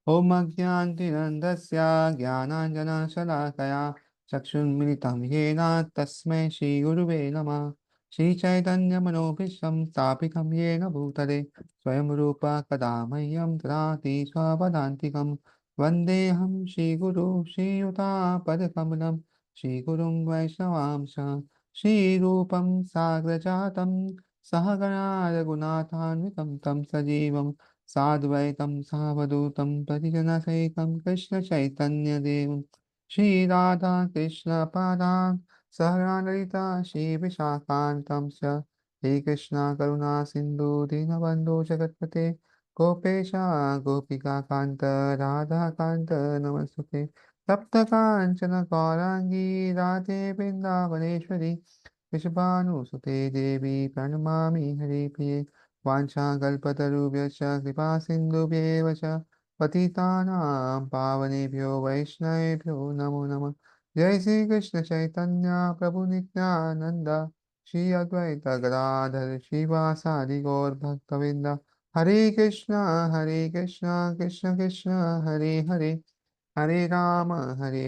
ॐ अज्ञानतिरन्धस्य ज्ञानाञ्जनशलाकया चक्षुन्मिलितं येन तस्मै श्रीगुरुवे नमः। श्रीचैतन्यमनोभीष्टं स्थापितं येन भूतले स्वयं रूप कदा मह्यं ददाति स्वपदान्तिकं। वन्देऽहं श्रीगुरु श्रीयुतापदकमलं श्रीगुरुं वैष्णवांश श्रीरूपं साग्रजातं सहगणा रघुनाथान्वितं तं सजीवं साद्वैतं सावधूतं परिजनसहितं कृष्णचैतन्यदेवं श्रीराधा कृष्णपादान् सहगणललिता श्रीविशाखान्तं च हे कृष्ण करुणा सिन्धु दीनबन्धु जगत्पते गोपेश गोपिकान्त राधाकान्त नमस्तुते। तप्तकाञ्चन गौराङ्गी राधे वृन्दावनेश्वरी वृषभानुसुते देवी प्रणमामि हरिप्रिये। वाञ्छाकल्पतरुभ्यश्च कृपा सिन्धुभ्येव च पतितानां पावनेभ्यो वैष्णवेभ्यो नमो नमः। जय श्री कृष्ण चैतन्य प्रभु नित्यानंद श्री अद्वैत गदाधर श्रीवासादि गौर भक्तविंद। हरे कृष्णा कृष्ण कृष्ण हरे हरे, हरे राम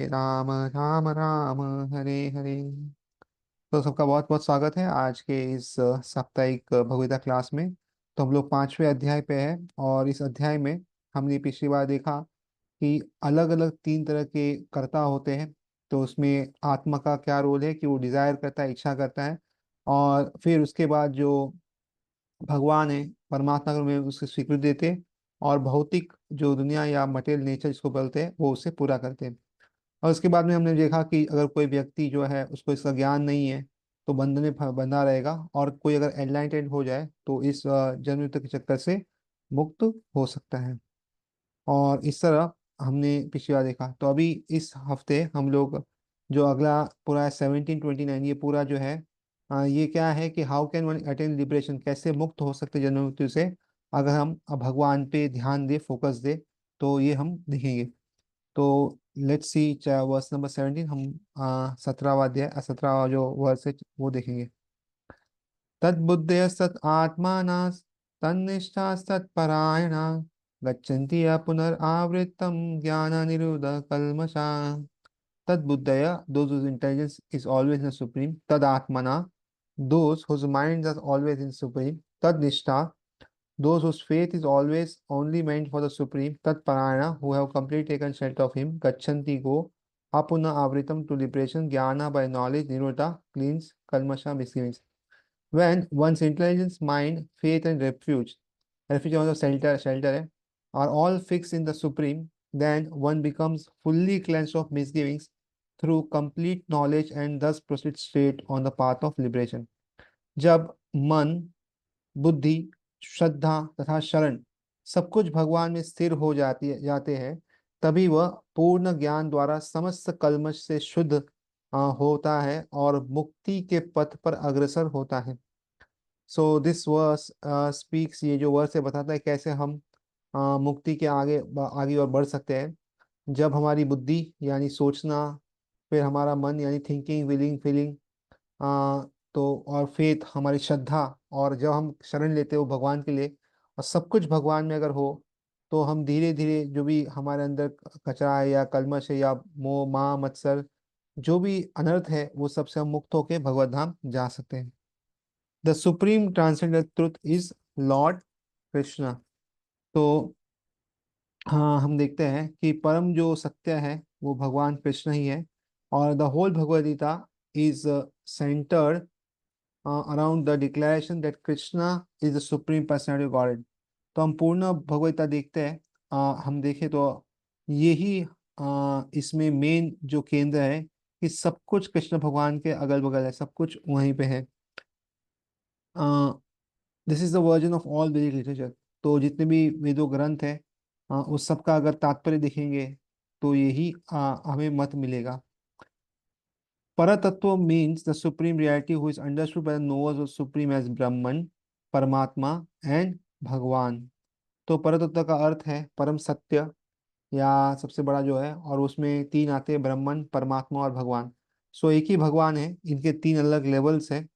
राम राम हरे हरे। तो सबका बहुत बहुत स्वागत है आज के इस साप्ताहिक भगवद्गीता क्लास में। तो हम लोग पांचवें अध्याय पे हैं और इस अध्याय में हमने पिछली बार देखा कि अलग अलग तीन तरह के कर्ता होते हैं। तो उसमें आत्मा का क्या रोल है कि वो डिजायर करता है, इच्छा करता है, और फिर उसके बाद जो भगवान है, परमात्मा को में उसकी स्वीकृति देते हैं, और भौतिक जो दुनिया या मटेरियल नेचर जिसको बोलते हैं वो उससे पूरा करते हैं। और उसके बाद में हमने देखा कि अगर कोई व्यक्ति जो है उसको इसका ज्ञान नहीं है तो बंधन में बंधा रहेगा, और कोई अगर एनलाइटेंड हो जाए तो इस जन्म मृत्यु के चक्कर से मुक्त हो सकता है। और इस तरह हमने पिछली बार देखा। तो अभी इस हफ्ते हम लोग जो अगला पूरा 1729, ये पूरा जो है ये क्या है कि how can one attain liberation, कैसे मुक्त हो सकते जन्म मृत्यु से अगर हम भगवान पे ध्यान दे, फोकस दे। तो ये हम देखेंगे। तो लेट्स सी वर्स नंबर 17, हम 17वां अध्याय 17वां जो वर्स है वो देखेंगे। तद्बुद्धय सत आत्माना तन्निष्ठा सत्परायणा गच्छन्ति पुनरावृत्तं ज्ञान निरुद्ध कल्मषा। Tadbuddhaya, those whose intelligence is always in the supreme. Tadatmana, those whose minds are always in supreme. Tadnishtha, those whose faith is always only meant for the supreme. Tatparayana, who have completely taken shelter of him. Gacchanti, go. Apuna avritam, to liberation. Jnana, by knowledge. Nirodha, cleans. Kalmasha, misgivings. When one's intelligence, mind, faith, and refuge also shelter है, are all fixed in the supreme, then one becomes fully cleansed of misgivings through complete knowledge and thus proceeds straight on the path of liberation. जब मन, बुद्धि, श्रद्धा तथा शरण सब कुछ भगवान में स्थिर हो जाते हैं, तभी वह पूर्ण ज्ञान द्वारा समस्त कल्मश से शुद्ध होता है और मुक्ति के पथ पर अग्रसर होता है। सो दिस वर्स स्पीक्स, ये जो वर्स है बताता है कैसे हम मुक्ति के आगे और बढ़ सकते हैं। जब हमारी बुद्धि यानी सोचना, फिर हमारा मन यानी थिंकिंग, विलिंग, फीलिंग, तो और फेथ हमारी श्रद्धा, और जब हम शरण लेते हो भगवान के लिए और सब कुछ भगवान में अगर हो, तो हम धीरे धीरे जो भी हमारे अंदर कचरा है या कलमश है या मोह माह मत्सर, जो भी अनर्थ है, वो सबसे हम मुक्त होके भगवत धाम जा सकते हैं। The supreme transcendent truth is Lord Krishna. तो हाँ, हम देखते हैं कि परम जो सत्य है वो भगवान कृष्ण ही है। और the whole Bhagavad Gita is centred around the declaration that Krishna is the supreme personality of God. तो हम पूर्ण भगवद गीता देखते हैं, हम देखें तो यही इसमें मेन जो केंद्र है कि सब कुछ कृष्ण भगवान के अगल बगल है, सब कुछ वहीं पे है। This is the version of all Vedic literature. तो जितने भी वेदों ग्रंथ है, उस सब का अगर तात्पर्य देखेंगे तो यही हमें मत मिलेगा। परतत्व means the supreme reality who is understood by the knowers of supreme as Brahman, Paramatma and भगवान। तो परतत्व का अर्थ है परम सत्य या सबसे बड़ा जो है, और उसमें तीन आते हैं, ब्रह्मन, परमात्मा और भगवान। सो एक ही भगवान है, इनके तीन अलग लेवल्स हैं।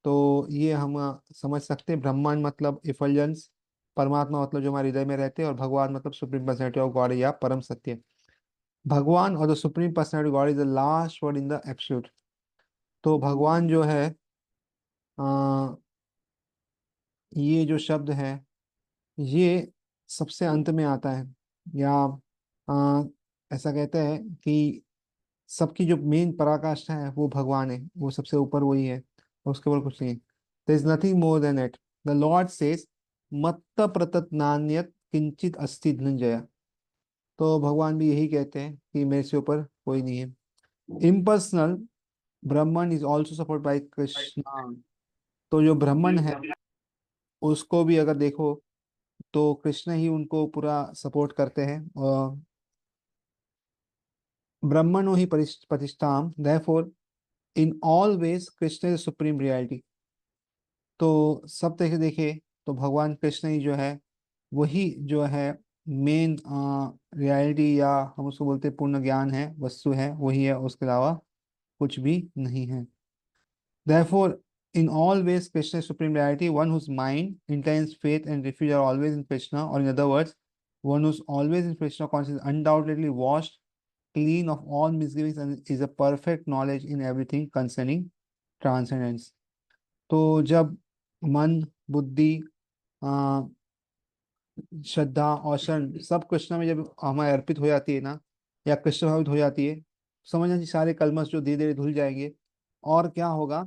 तो ये हम समझ सकते हैं। ब्रह्मांड मतलब इफल्जेंस, परमात्मा मतलब जो हमारे हृदय में रहते हैं, और भगवान मतलब सुप्रीम पर्सनैलिटी ऑफ गॉड या परम सत्य। भगवान और the supreme personality God is the last word in the absolute. तो भगवान जो है, आ, ये जो शब्द है ये सबसे अंत में आता है, या आ, ऐसा कहते हैं कि सबकी जो मेन पराकाष्ठा है वो भगवान है, वो सबसे ऊपर वही है, और उसके ऊपर कुछ नहीं है। There is nothing more than it. The lord says मत्त प्रतत नान्यत किंचित अस्ति धनंजय। तो भगवान भी यही कहते हैं कि मेरे से ऊपर कोई नहीं है। Impersonal Brahman is also support bye Krishna. तो जो ब्राह्मण है उसको भी अगर देखो तो कृष्ण ही उनको पूरा सपोर्ट करते हैं, और ब्रह्मणो ही प्रतिष्ठाम therefore in all ways Krishna is supreme reality. तो सब तरह से देखे तो भगवान कृष्ण ही जो है वही जो है मेन रियलिटी, या हम उसको बोलते हैं पूर्ण ज्ञान है, वस्तु है, वही है, उसके अलावा कुछ भी नहीं है। Therefore, in all ways, Krishna is supreme reality, one whose mind, intents, faith, and refuge are always in Krishna, or in other words, one who's always in Krishna consciousness, undoubtedly washed clean of all misgivings, and is a perfect knowledge in everything concerning transcendence. तो जब मन, बुद्धि, अ, श्रद्धा और शरण सब कृष्ण में जब हमें अर्पित हो जाती है ना, या कृष्ण भावित हो जाती है, समझना कि सारे कलमश जो धीरे धीरे धुल जाएंगे, और क्या होगा,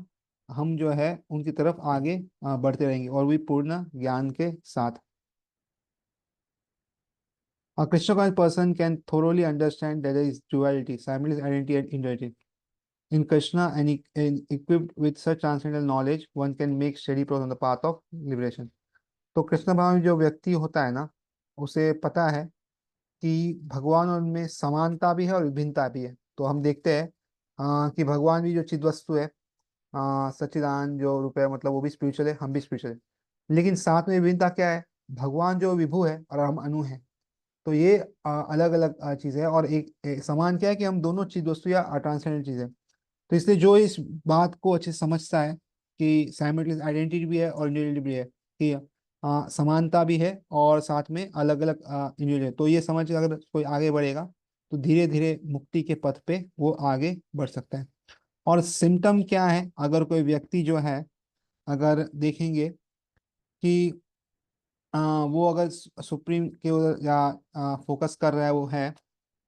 हम जो है उनकी तरफ आगे बढ़ते रहेंगे, और भी पूर्ण ज्ञान के साथ। A Krishna conscious person can thoroughly understand that there is duality, simultaneous identity and individuality. In Krishna, and equipped with such transcendental knowledge, one can make steady progress on the path of liberation. तो कृष्ण भाव में जो व्यक्ति होता है ना, उसे पता है कि भगवान और उनमें समानता भी है और विभिन्नता भी है। तो हम देखते हैं कि भगवान भी जो चिद वस्तु है, सच्चिदानंद जो रूप है, मतलब वो भी स्पिरिचुअल है, हम भी स्पिरिचुअल है। लेकिन साथ में विभिन्नता क्या है, भगवान जो विभु है और हम अनु है। तो ये अलग अलग चीज़ है, और एक समान क्या है कि हम दोनों चीज वस्तु या ट्रांसेंडेंट चीज़ है। तो इसलिए जो इस बात को अच्छे से समझता है कि साइमल्टेनियस आइडेंटिटी भी है और इंडिविजुअलिटी भी है, कि समानता भी है और साथ में अलग अलग इंडिविजुअल है, तो ये समझ के अगर कोई आगे बढ़ेगा तो धीरे धीरे मुक्ति के पथ पे वो आगे बढ़ सकता है। और सिम्टम क्या है, अगर कोई व्यक्ति जो है, अगर देखेंगे कि वो अगर सुप्रीम के उधर या फोकस कर रहा है वो है,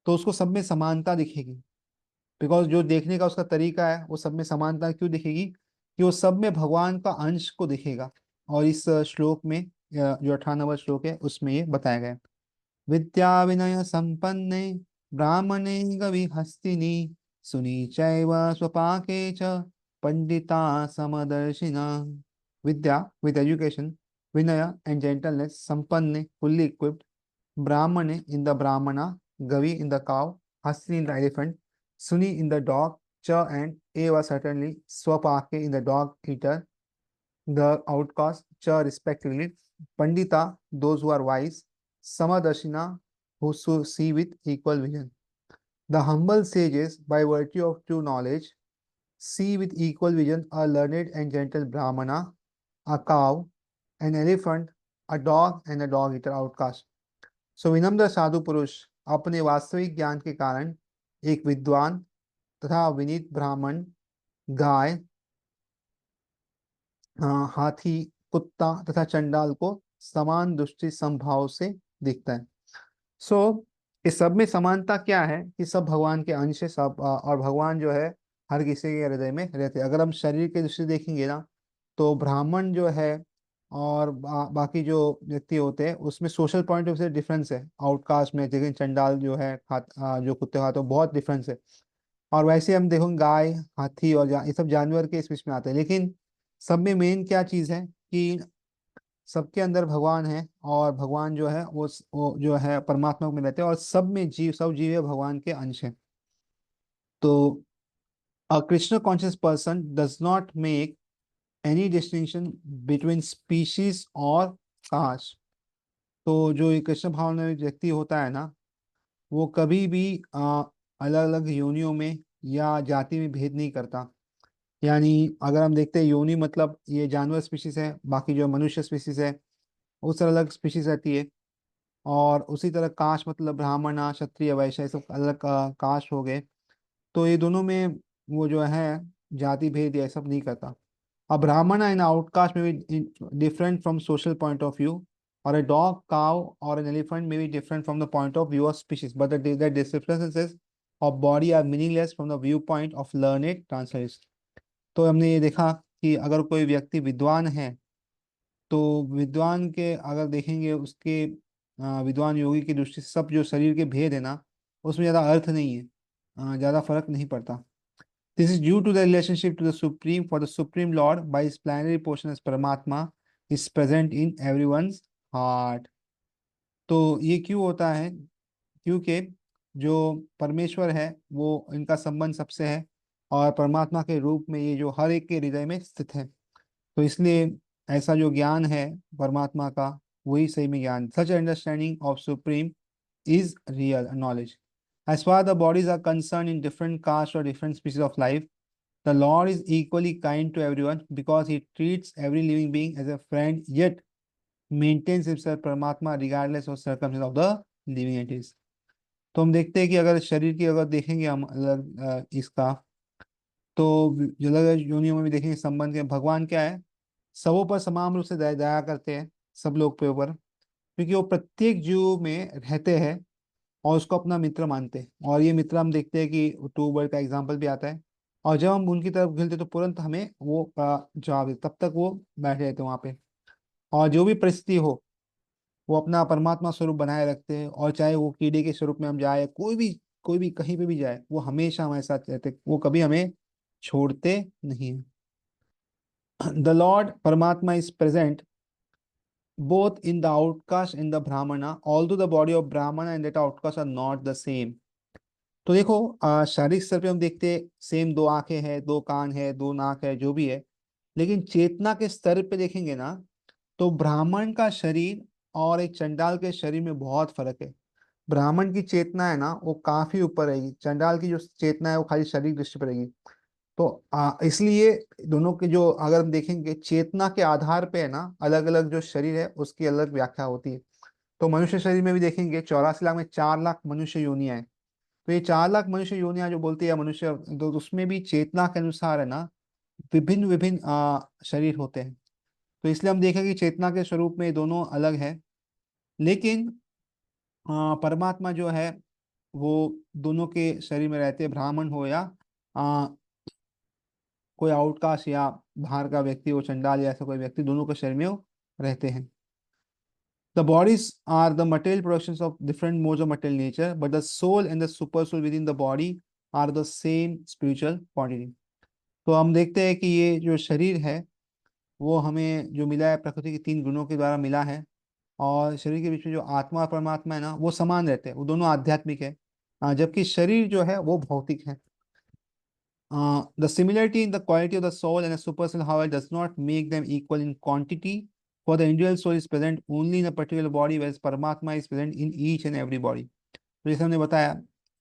तो उसको सब में समानता दिखेगी। बिकॉज जो देखने का उसका तरीका है वो सब में समानता क्यों दिखेगी, कि वो सब में भगवान का अंश को दिखेगा। और इस श्लोक में जो 98वां श्लोक है उसमें ये बताया गया है। विद्या विनय संपन्ने ब्राह्मणे गवि हस्तिनि सुनी चैव स्वपाके च पंडिता समदर्शिना। विद्या विद एजुकेशन, विनय एंड जेंटलनेस, संपन्ने fully equipped, Brahmane in the Brahmana, Gavi in the cow, Hasni in the elephant, Suni in the dog, Cha and Eva certainly, Swapake in the dog eater, the outcast, Cha respectively, Pandita, those who are wise, Samadashina, who see with equal vision. The humble sages, by virtue of true knowledge, see with equal vision a learned and gentle Brahmana, a cow, an elephant, a dog, and a dog eater outcast. सो विनम्र साधु पुरुष अपने वास्तविक ज्ञान के कारण एक विद्वान तथा विनीत ब्राह्मण, गाय, हाथी, कुत्ता तथा चंडाल को समान दृष्टि समभाव से देखता है। सो इस सब में समानता क्या है, कि सब भगवान के अंश है, सब और भगवान जो है हर किसी के हृदय में रहते हैं। अगर हम शरीर की दृष्टि देखेंगे ना, तो ब्राह्मण जो है और बाकी जो व्यक्ति होते हैं उसमें सोशल पॉइंट ऑफ से डिफरेंस है। आउटकास्ट में लेकिन चंडाल जो है जो कुत्ते खाते हैं बहुत डिफरेंस है। और वैसे हम देखो गाय, हाथी और ये सब जानवर के इस बीच में आते हैं, लेकिन सब में मेन क्या चीज़ है कि सबके अंदर भगवान है, और भगवान जो है वो जो है परमात्मा में रहते हैं, और सब में जीव, सब जीव है भगवान के अंश है। तो a Krishna conscious person does not make any distinction between species और caste। तो जो ये कृष्ण भावना में व्यक्ति होता है ना, वो कभी भी अलग अलग योनियों में या जाति में भेद नहीं करता। यानी अगर हम देखते हैं योनि मतलब ये जानवर स्पीशीज है, बाकी जो मनुष्य स्पीशीज है, उस तरह अलग स्पीशीज रहती है। और उसी तरह कास्ट मतलब ब्राह्मण क्षत्रिय वैश्य ये सब अलग कास्ट हो गए। तो ये दोनों में वो जो है जाति भेद ये सब नहीं करता। A Brahmana in outcast may be different from social point of view, or a dog, cow, or an elephant may be different from the point of view of species, but the differences of body are meaningless from the viewpoint of learned translators. तो हमने ये देखा कि अगर कोई व्यक्ति विद्वान है, तो विद्वान के अगर देखेंगे उसके विद्वान योगी की दृष्टि से सब जो शरीर के भेद है ना, उसमें ज़्यादा अर्थ नहीं है, ज़्यादा फर्क नहीं पड़ता। This is due to the relationship to the Supreme, for the Supreme Lord, by his plenary portion as Paramatma, is present in everyone's heart. तो ये क्यों होता है? क्योंकि जो परमेश्वर है वो इनका संबंध सबसे है, और परमात्मा के रूप में ये जो हर एक के हृदय में स्थित है। तो इसलिए ऐसा जो ज्ञान है परमात्मा का, वही सही में ज्ञान। Such understanding of supreme is real knowledge. As far the bodies are concerned in different castes or different species of life, the Lord is equally kind to everyone because he treats every living being as a friend, yet maintains himself Paramatma regardless of circumstances of the living entities. तो हम देखते हैं कि अगर शरीर की अगर देखेंगे हम अलग इसका, तो जो अलग योनियों में भी देखेंगे संबंध के भगवान क्या है, सबों पर समान रूप से दया दया करते हैं, सब लोग पे ऊपर, क्योंकि वो प्रत्येक जीव में रहते हैं और उसको अपना मित्र मानते हैं। और ये मित्र हम देखते हैं कि टू वर्ड का एग्जाम्पल भी आता है, और जब हम उनकी तरफ खिलते तो तुरंत हमें वो जवाब देते, तब तक वो बैठे रहते हैं वहां पे। और जो भी परिस्थिति हो वो अपना परमात्मा स्वरूप बनाए रखते हैं, और चाहे वो कीड़े के स्वरूप में हम जाए, कोई भी कहीं पे भी जाए, वो हमेशा हमारे साथ रहते, वो कभी हमें छोड़ते नहीं है। द लॉर्ड परमात्मा is present both in the outcast and the brahmana, although the body of brahmana and that outcast are not the same. तो देखो शारीरिक स्तर पे हम देखते हैं सेम, दो आंखें हैं, दो कान है, दो नाक है, जो भी है। लेकिन चेतना के स्तर पे देखेंगे ना, तो ब्राह्मण का शरीर और एक चंडाल के शरीर में बहुत फर्क है। ब्राह्मण की चेतना है ना वो काफी ऊपर रहेगी, चंडाल की जो चेतना है वो खाली शारीरिक दृष्टि पर रहेगी। तो इसलिए दोनों के जो अगर हम देखेंगे चेतना के आधार पे है ना, अलग अलग जो शरीर है उसकी अलग व्याख्या होती है। तो मनुष्य शरीर में भी देखेंगे 84 लाख में 4 लाख मनुष्य योनियां हैं। तो ये 4 लाख मनुष्य योनियां जो बोलती है मनुष्य, तो उसमें भी चेतना के अनुसार है ना विभिन्न विभिन्न शरीर होते हैं। तो इसलिए हम देखें कि चेतना के स्वरूप में ये दोनों अलग है। लेकिन परमात्मा जो है वो दोनों के शरीर में रहते हैं, ब्राह्मण हो या आ, कोई आउटकास्ट या बाहर का व्यक्ति हो, चंडाल या ऐसा कोई व्यक्ति, दोनों के शरीर में वो रहते हैं। The bodies are the material productions of different modes of material nature, but the soul and the super soul within the body are the same spiritual quantity. तो हम देखते हैं कि ये जो शरीर है वो हमें जो मिला है प्रकृति के 3 गुणों के द्वारा मिला है, और शरीर के बीच में जो आत्मा और परमात्मा है ना वो समान रहते हैं, वो दोनों आध्यात्मिक है, जबकि शरीर जो है वो भौतिक है। The similarity in the quality of the soul and the super soul, however, does not make them equal in quantity. For the individual soul is present only in a particular body, whereas Paramatma is present in each and every body. तो जैसे हमने बताया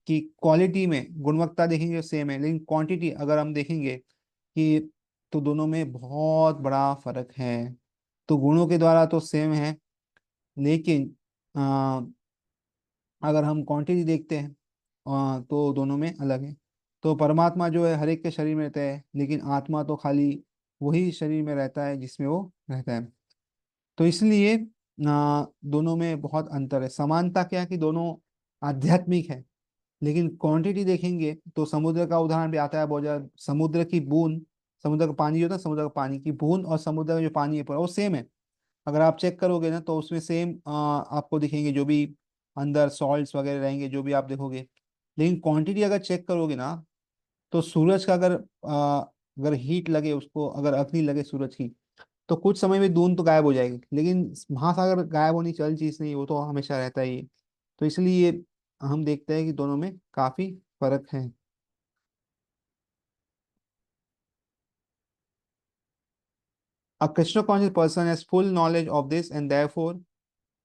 कि quality में गुणवत्ता देखेंगे same है, लेकिन क्वांटिटी अगर हम देखेंगे कि तो दोनों में बहुत बड़ा फर्क है। तो गुणों के द्वारा तो सेम है, लेकिन अगर हम क्वांटिटी देखते हैं तो दोनों में अलग है। तो परमात्मा जो है हर एक के शरीर में रहता है, लेकिन आत्मा तो खाली वही शरीर में रहता है जिसमें वो रहता है। तो इसलिए दोनों में बहुत अंतर है। समानता क्या है कि दोनों आध्यात्मिक है, लेकिन क्वांटिटी देखेंगे तो समुद्र का उदाहरण भी आता है बहुत ज्यादा। समुद्र की बूंद, समुद्र का पानी जो होता है, समुद्र का पानी की बूंद और समुद्र का जो पानी है पूरा वो सेम है। अगर आप चेक करोगे ना तो उसमें सेम आपको दिखेंगे, जो भी अंदर सॉल्ट्स वगैरह रहेंगे जो भी आप देखोगे। लेकिन क्वांटिटी अगर चेक करोगे ना, तो सूरज का अगर हीट लगे उसको, अगर अग्नि लगे सूरज की, तो कुछ समय में दून तो गायब हो जाएगी, लेकिन महासागर गायब होनी चल चीज नहीं, वो तो हमेशा रहता ही है। तो इसलिए हम देखते हैं कि दोनों में काफी फर्क है। A Krishna conscious person has full knowledge of this, and therefore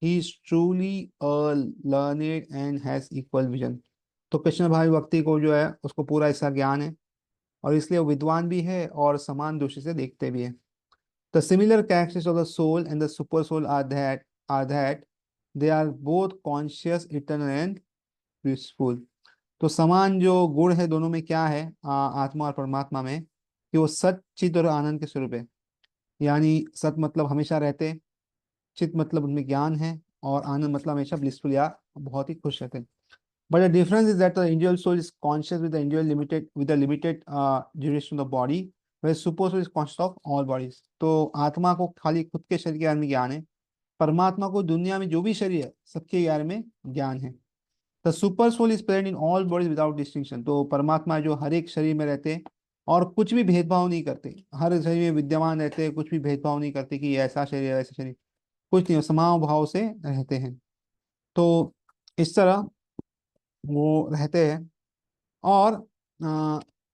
he is truly a learned and has equal vision. तो कृष्ण भावी भक्ति को जो है उसको पूरा ऐसा ज्ञान है, और इसलिए वो विद्वान भी है और समान दृष्टि से देखते भी है। The similar characteristics of the soul and the super soul are that they are both conscious, eternal and blissful. तो समान जो गुण है दोनों में क्या है, आत्मा और परमात्मा में, कि वो सत, चित और आनंद के स्वरूप है। यानी सत मतलब हमेशा रहते, चित मतलब उनमें ज्ञान है, और आनंद मतलब हमेशा ब्लिसफुल या बहुत ही खुश रहते हैं। But the difference is that the individual soul is conscious with the individual limited with the limited duration of the body, whereas super soul is conscious of all bodies. तो आत्मा को खाली खुद के शरीर के बारे में ज्ञान है, परमात्मा को दुनिया में जो भी शरीर है सबके बारे में ज्ञान है। The super soul is present in all bodies without distinction. तो परमात्मा जो हर एक शरीर में रहते हैं और कुछ भी भेदभाव नहीं करते, हर शरीर में विद्यमान रहते हैं, कुछ भी भेदभाव नहीं करते कि ये ऐसा शरीर है वैसा शरीर, कुछ नहीं, समान भाव से रहते हैं। तो इस तरह वो रहते हैं। और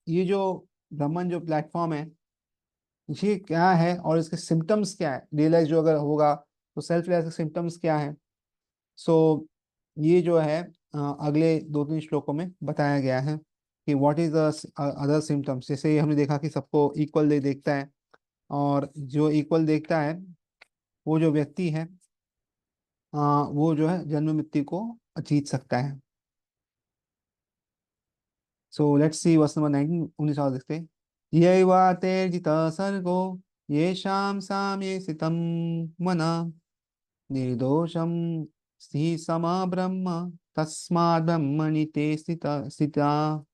ये जो ब्रह्मन जो प्लेटफॉर्म है, ये क्या है और इसके सिम्टम्स क्या है, रियलाइज जो अगर होगा तो सेल्फ रियलाइज के सिम्टम्स क्या है। सो ये जो है अगले 2-3 श्लोकों में बताया गया है कि what is the other symptoms. जैसे ये हमने देखा कि सबको इक्वल देखता है, और जो इक्वल देखता है वो जो व्यक्ति है वो जो है जन्म मृत्यु को जीत सकता है। So let's see verse number 19, 19 और देखते हैं। ये वाते जित सर्गो ये शाम साम्ये स्थितं मना निर्दोषम हि समा ब्रह्म तस्माद् ब्रह्मणि ते स्थिता।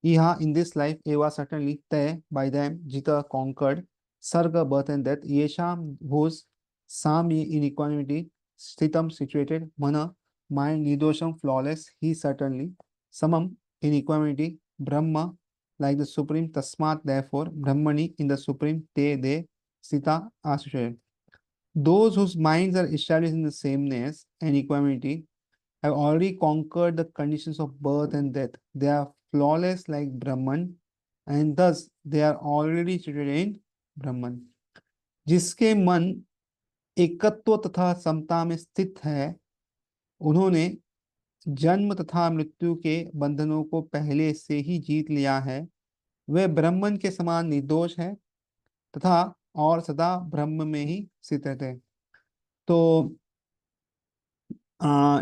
Yeah, in this life, Eva certainly te by them Jita conquered Sarga birth and death, Yesham whose Sami in equanimity, Sthitam situated, Mana mind Nidosham flawless, he certainly, Samam in equanimity, Brahma like the supreme, Tasmat therefore, Brahmani in the supreme, Te de Sita associated. Those whose minds are established in the sameness and equanimity have already conquered the conditions of birth and death. They are flawless like Brahman, and thus they are already situated in Brahman. जिसके मन एकत्व तथा समता में स्थित है, उन्होंने जन्म तथा मृत्यु के बंधनों को पहले से ही जीत लिया है। वे ब्रह्मन के समान निर्दोष है तथा और सदा ब्रह्म में ही स्थित रहते हैं। तो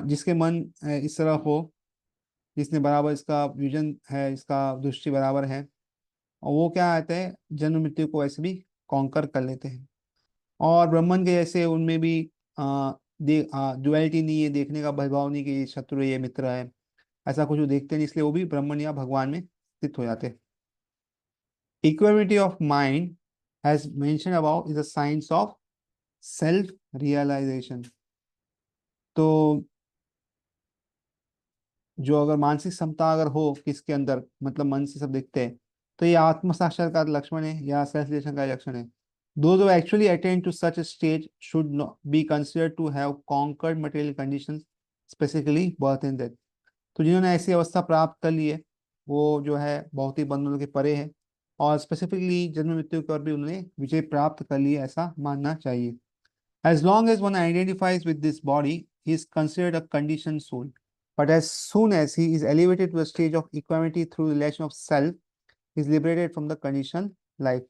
जिसके मन इस तरह हो, जिसने बराबर इसका विजन है, इसका दृष्टि बराबर है, और वो क्या आते हैं जन्म मृत्यु को ऐसे भी कॉन्कर कर लेते हैं। और ब्राह्मण के जैसे उनमें भी डुअलिटी नहीं है, देखने का भेदभाव नहीं कि ये शत्रु है ये मित्र है, ऐसा कुछ वो देखते नहीं, इसलिए वो भी ब्राह्मण या भगवान में स्थित हो जाते हैं। Equality of mind as mention about is a science of self realisation. तो जो अगर मानसिक क्षमता अगर हो किसके अंदर, मतलब मन से सब देखते हैं, तो ये आत्म साक्षात्कार का लक्षण है या सेल्फ रियलाइजेशन का लक्षण है। Those who actually attain to such a stage should not be considered to have conquered material conditions, specifically birth and death. तो जिन्होंने ऐसी अवस्था प्राप्त कर ली है, वो जो है बहुत ही बंधनों के परे है, और स्पेसिफिकली जन्म मृत्यु पर भी उन्होंने विजय प्राप्त कर ली है, ऐसा मानना चाहिए। As long as one identifies with this body, he is considered a conditioned soul. But as soon as he is elevated to a stage of equanimity through relation of self, he is liberated from the conditioned life.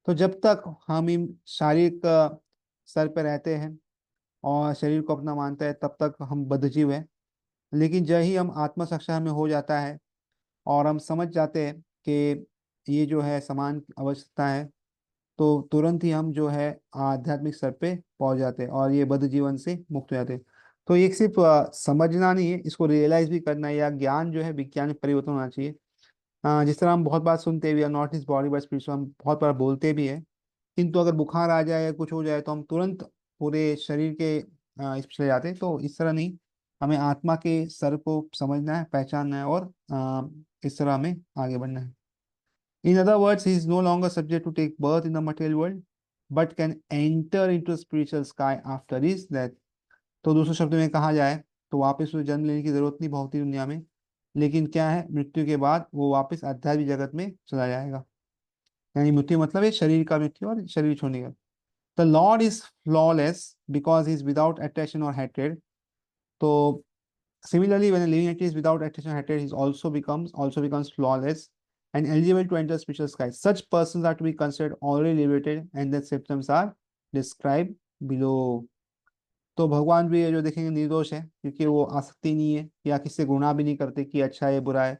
तो जब तक हम इन शारीरिक स्तर पर रहते हैं और शरीर को अपना मानते हैं, तब तक हम बद्धजीव हैं। लेकिन जब ही हम आत्म साक्षात्कार में हो जाता है और हम समझ जाते हैं कि ये जो है समान आवश्यकता है, तो तुरंत ही हम जो है आध्यात्मिक स्तर पे पहुंच जाते हैं और ये बद्ध जीवन से मुक्त हो जाते हैं। तो ये सिर्फ समझना नहीं है, इसको रियलाइज भी करना है, या ज्ञान जो है विज्ञान में परिवर्तन होना चाहिए। जिस तरह हम बहुत बार सुनते हैं we are not his body but spirit, हम बहुत बार बोलते भी हैं, किंतु अगर बुखार आ जाए या कुछ हो जाए तो हम तुरंत पूरे शरीर के इस पे चले जाते हैं। तो इस तरह नहीं, हमें आत्मा के स्तर को समझना है, पहचानना है, और इस तरह हमें आगे बढ़ना है। In other words, he is no longer subject to take birth in the material world, but can enter into a spiritual sky after his death. तो दूसरे शब्द में कहा जाए तो वापस उसे जन्म लेने की जरूरत नहीं भौतिक दुनिया में, लेकिन क्या है, मृत्यु के बाद वो वापस आध्यात्मिक जगत में चला जाएगा। यानी मृत्यु मतलब है शरीर का मृत्यु और शरीर छोड़ने का। The Lord is flawless because he is without attraction और हेट्रेड। तो similarly, when a living entity is without attraction or hatred, he also becomes flawless and eligible to enter spiritual sky. Such persons are to be considered already liberated and their symptoms are described below. तो भगवान भी ये जो देखेंगे निर्दोष है, क्योंकि वो आसक्ति नहीं है या किसी से घृणा भी नहीं करते कि अच्छा है बुरा है।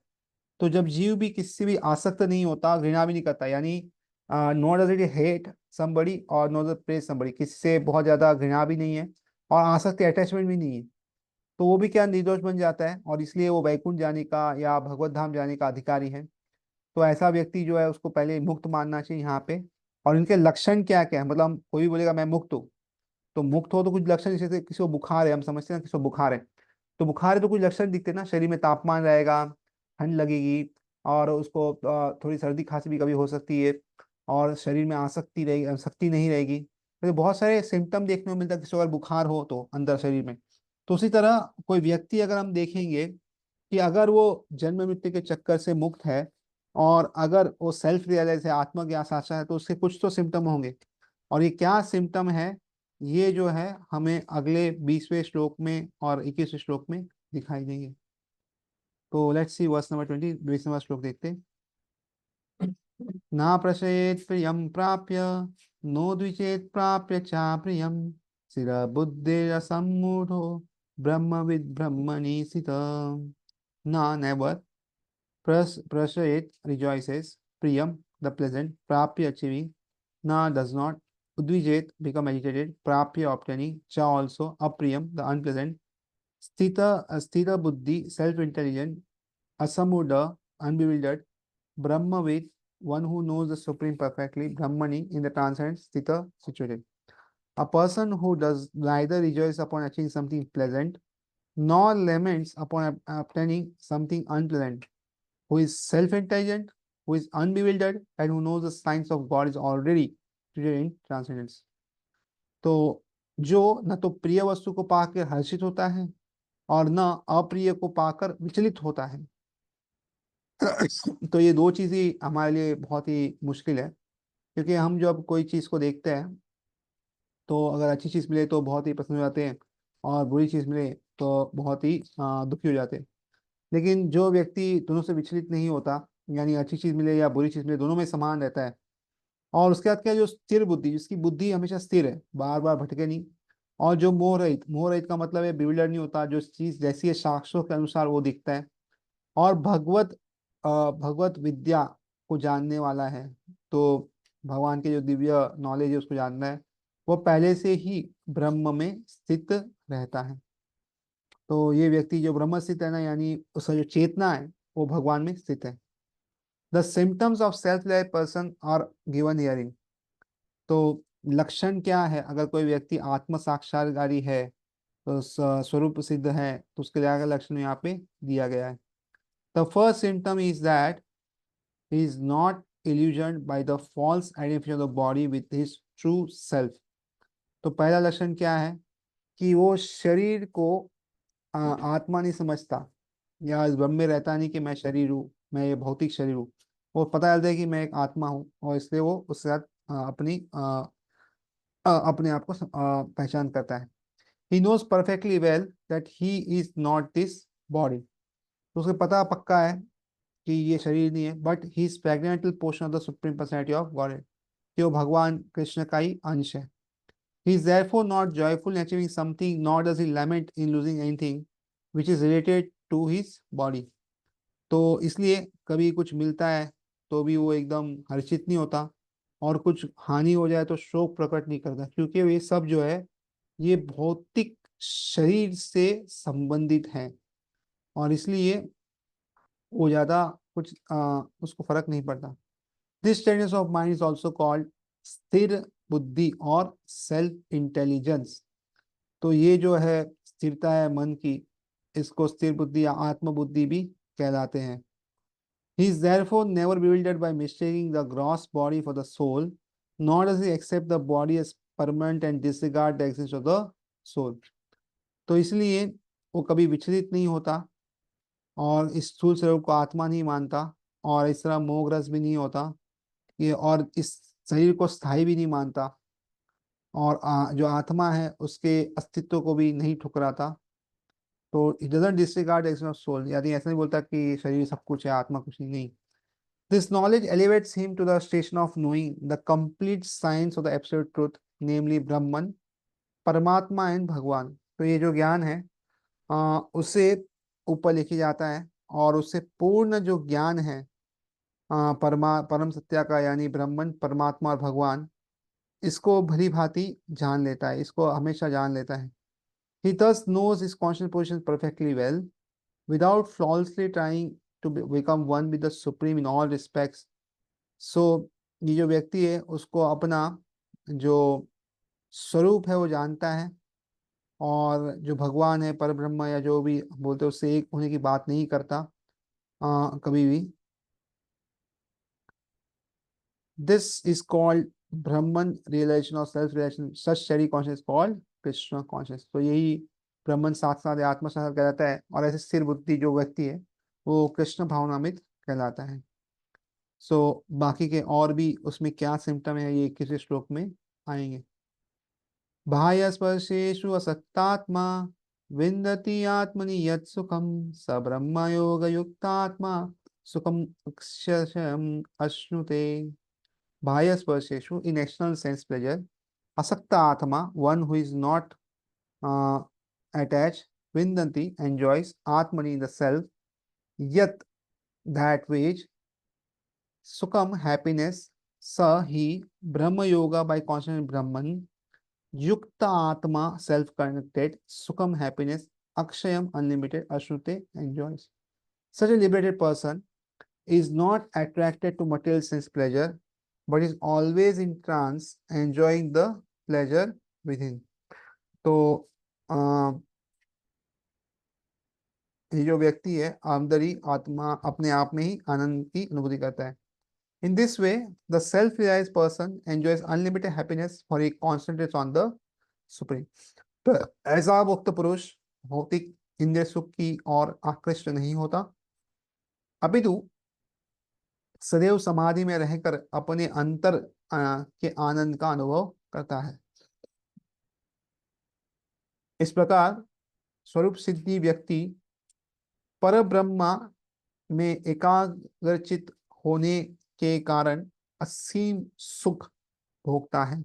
तो जब जीव भी किसी से भी आसक्त नहीं होता, घृणा भी नहीं करता, यानी not does it hate somebody और नॉट डज प्रेज समबडी, किसी से बहुत ज्यादा घृणा भी नहीं है और आसक्ति अटैचमेंट भी नहीं है, तो वो भी क्या निर्दोष बन जाता है और इसलिए वो वैकुंठ जाने का या भगवत धाम जाने का अधिकारी है। तो ऐसा व्यक्ति जो है उसको पहले मुक्त मानना चाहिए यहाँ पे। और इनके लक्षण क्या क्या है, मतलब कोई भी बोलेगा मैं मुक्त हूँ, तो मुक्त हो तो कुछ लक्षण, जैसे किसी को बुखार है, हम समझते हैं ना किसी को बुखार है, तो बुखार है तो कुछ लक्षण दिखते हैं ना, शरीर में तापमान रहेगा, ठंड लगेगी, और उसको थोड़ी सर्दी खांसी भी कभी हो सकती है, और शरीर में आसक्ति रहेगी, शक्ति नहीं रहेगी, तो बहुत सारे सिम्टम देखने को मिलता है किसी को अगर बुखार हो तो अंदर शरीर में। तो उसी तरह कोई व्यक्ति अगर हम देखेंगे कि अगर वो जन्म मृत्यु के चक्कर से मुक्त है और अगर वो सेल्फ रियलाइज है, आत्मज्ञान साचा है, तो उसके कुछ तो सिम्टम होंगे। और ये क्या सिम्टम है, ये जो है हमें अगले 20वें श्लोक में और 21वें श्लोक में दिखाई देंगे। तो लेट्स सी वर्स नंबर 20, 20वां श्लोक देखते हैं। ना प्रशयेत प्रियम प्राप्य, नो द्विचेत प्राप्य चा प्रियम, स्थिर बुद्धिरसम्मूढ़ो ब्रह्मविद् ब्रह्मणि स्थितः। Na, never. Prasayet rejoices. Priyam, the pleasant. Prapya, achieving. Na, does not. Udvijet, become agitated. Prapya, obtaining. Cha, also. Apriyam, the unpleasant. Sthita buddhi, self-intelligent. Asamuda, unbewildered. Brahmavid, one who knows the supreme perfectly. Brahmani, in the transcendent. Sthita, situated. A person who does neither rejoice upon achieving something pleasant nor laments upon obtaining something unpleasant, who is self-intelligent, who is unbewildered, and who knows the signs of God is already treated in transcendence. तो जो न तो प्रिय वस्तु को पाकर हर्षित होता है और न अप्रिय को पाकर विचलित होता है। तो ये दो चीजें हमारे लिए बहुत ही मुश्किल है, क्योंकि हम जब कोई चीज को देखते हैं तो अगर अच्छी चीज मिले तो बहुत ही प्रसन्न हो जाते हैं, और बुरी चीज मिले तो बहुत ही दुखी हो जाते हैं। लेकिन जो व्यक्ति दोनों से विचलित नहीं होता, यानी अच्छी चीज मिले या बुरी चीज मिले दोनों में समान रहता है, और उसके बाद क्या, जो स्थिर बुद्धि, जिसकी बुद्धि हमेशा स्थिर है, बार बार भटके नहीं, और जो मोह रहित, मोह रहित का मतलब है बिल्डर नहीं होता, जो चीज जैसी है शास्त्रों के अनुसार वो दिखता है, और भगवत विद्या को जानने वाला है, तो भगवान के जो दिव्य नॉलेज है उसको जानना है, वो पहले से ही ब्रह्म में स्थित रहता है। तो ये व्यक्ति जो ब्रह्म स्थित है ना, यानी उसका जो चेतना है वो भगवान में स्थित है। The symptoms of self realise person are given hearing. तो लक्षण क्या है, अगर कोई व्यक्ति आत्म साक्षात्कारी है, तो स्वरूप सिद्ध है, तो उसके लिए आगे लक्षण यहाँ पे दिया गया है। The first symptom is that he is not illusioned by the false identification of the body with his true self। तो पहला लक्षण क्या है कि वो शरीर को आत्मा नहीं समझता, या इस ब्रह्म में रहता नहीं कि मैं शरीर हूँ, मैं ये भौतिक शरीर हूँ। वो पता चलता है कि मैं एक आत्मा हूँ, और इसलिए वो उसके साथ अपने आप को पहचान करता है। He knows perfectly well that he is not this body. तो उसे पता पक्का है कि ये शरीर नहीं है, but he is fragmental portion of the supreme personality of God, कि वो भगवान कृष्ण का ही अंश है। He is therefore not joyful in achieving something, nor does he lament in losing anything which is related to his body। तो इसलिए कभी कुछ मिलता है तो भी वो एकदम हर्षित नहीं होता, और कुछ हानि हो जाए तो शोक प्रकट नहीं करता, क्योंकि ये सब जो है ये भौतिक शरीर से संबंधित है, और इसलिए वो ज्यादा कुछ उसको फर्क नहीं पड़ता। This status of mind is also called स्थिर बुद्धि और सेल्फ इंटेलिजेंस। तो ये जो है स्थिरता है मन की, इसको स्थिर बुद्धि या आत्म बुद्धि भी कहलाते हैं। He is therefore never bewildered by mistaking the gross body for the soul, nor does he accept the body as permanent and disregard the existence of the soul। तो इसलिए वो कभी विचलित नहीं होता, और इस स्थूल स्वरूप को आत्मा नहीं मानता, और इस तरह मोहग्रस्त भी नहीं होता ये, और इस शरीर को स्थायी भी नहीं मानता, और जो आत्मा है उसके अस्तित्व को भी नहीं ठुकराता। तो it doesn't disregard existence of soul, यानी ऐसा नहीं बोलता कि शरीर सब कुछ है, आत्मा कुछ नहीं। This knowledge elevates him to the station of knowing the complete science of the absolute truth, namely Brahman, परमात्मा एंड भगवान। तो ये जो ज्ञान है उसे ऊपर लिखी जाता है, और उससे पूर्ण जो ज्ञान है परम सत्या का, यानी ब्रह्मन, परमात्मा और भगवान, इसको भली भांति जान लेता है, इसको हमेशा जान लेता है। He thus knows his conscious position perfectly well, without flawlessly trying to become one with the supreme in all respects. So ये जो व्यक्ति है उसको अपना जो स्वरूप है वो जानता है, और जो भगवान है, पर ब्रह्म या जो भी बोलते हैं, उससे एक होने की बात नहीं करता कभी भी। This is called Brahman realization और self realization, such study conscious called Krishna conscious. तो यही ब्रह्मन साक्षात या आत्म साक्षात कहलाता है, और ऐसे स्थिर बुद्धि जो व्यक्ति है वो कृष्ण भावनामित कहलाता है। सो बाकी के और भी उसमें क्या सिम्टम है ये 21वें श्लोक में आएंगे। बाह्य स्पर्शेषु असक्तात्मा विन्दति आत्मनि यत् सुखम स ब्रह्म योग युक्तात्मा सुखम अक्षरशम अश्नुते। बाह्य स्पर्शेषु इन एक्सटर्नल सेंस प्लेजर, असक्त आत्मा one who is not attached, विन्दति enjoys, आत्मनि द सेल्फ, यत that which, सुखम happiness, स ही, ब्रह्म योगा by constant brahman, युक्त आत्मा सेल्फ कनेक्टेड, सुखम हैप्पीनेस, अक्षयम अनलिमिटेड, अश्नुते enjoys. Such a liberated person is not attracted to material sense pleasure, but is always in trance, enjoying the pleasure within. तो अ, ये जो व्यक्ति है आंतरी आत्मा अपने आप में ही आनंद की अनुभूति करता है। In this way, the self-realized person enjoys unlimited happiness, for he concentrates on the supreme. तो ऐसा मुक्त पुरुष भौतिक इंद्रिय सुख की ओर आकृष्ट नहीं होता, अपितु सदैव समाधि में रहकर अपने अंतर के आनंद का अनुभव करता है। इस प्रकार स्वरूप सिद्धि व्यक्ति पर ब्रह्मा में एकाग्रचित होने के कारण असीम सुख भोगता है।